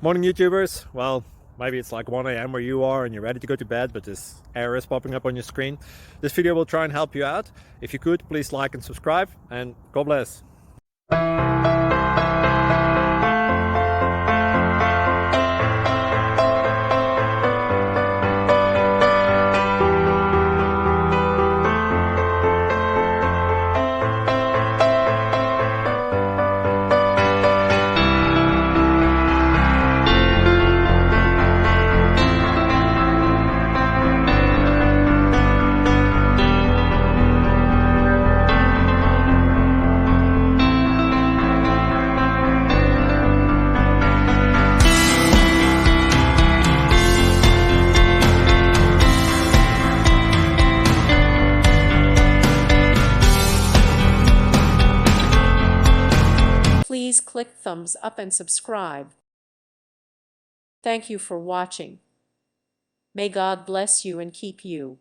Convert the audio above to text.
Morning YouTubers. Well, maybe it's like 1 a.m. where you are and you're ready to go to bed, but this error is popping up on your screen. This video will try and help you out. If you could, please like and subscribe, and God bless. Please click thumbs up and subscribe. Thank you for watching. May God bless you and keep you.